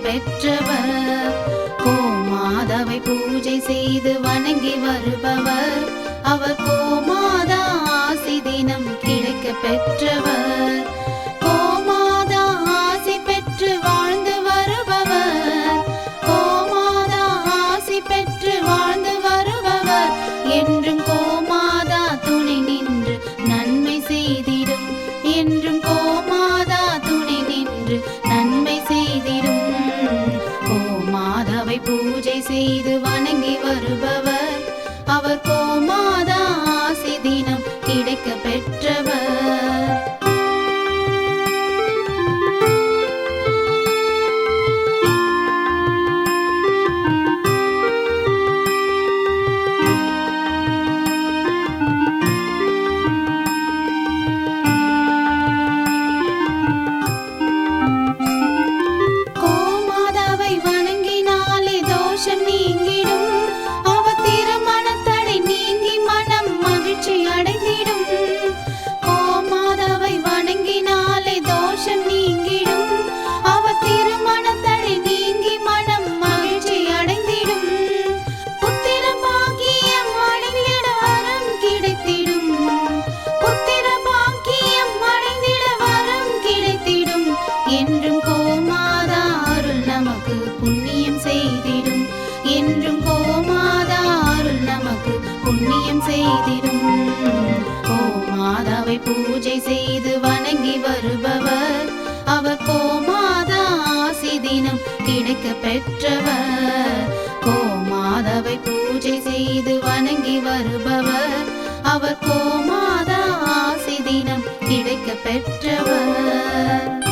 பெற்றவர். கோமாதாவை பூஜை செய்து வணங்கி வருபவர். அவர் கோமாதா ஆசி தினம் கிடைக்க பெற்றவர். கோமாதா ஆசி பெற்று வாழ்ந்து வருபவர். கோமாதா ஆசி பெற்று வாழ்ந்து வருபவர். என்றும் கோமாதா துணை நின்று நன்மை செய்திடும். என்றும் கோமாதா துணை நின்று நன்மை செய்திடும். கோமாதாவை பூஜை செய்து வணங்கி வருபவர். அவர் கோமாதா ஆசி தினம் கிடைக்க பெற்றவர். கோமாதாவை வணங்கினாலே தோஷம் நீங்கிடும். அவர் திருமணத்தடை நீங்கி மனம் மகிழ்ச்சி அடைந்திடும். கோமாதாவை வணங்கினாலே தோஷம் நீங்கிடும். அவர் திருமணத்தடை நீங்கி மனம் மகிழ்ச்சி அடைந்திடும். புத்திர பாக்கியம் அடைந்திட வரம் கிடைத்திடும். புத்திர பாக்கியம் அடைந்திட வரம் கிடைத்திடும். என்றும் கோமாதா அருள் நமக்கு புண்ணியம் செய்திடும். என்றும் கோமாதா அருள் நமக்கு புண்ணியம் செய்திடும். கோமாதாவை பூஜை செய்து வணங்கி வருபவர். அவர் கோமாதா ஆசி தினம் கிடைக்க பெற்றவர். கோமாதாவை பூஜை செய்து வணங்கி வருபவர். அவர் கோமாதா ஆசி தினம் கிடைக்க பெற்றவர்.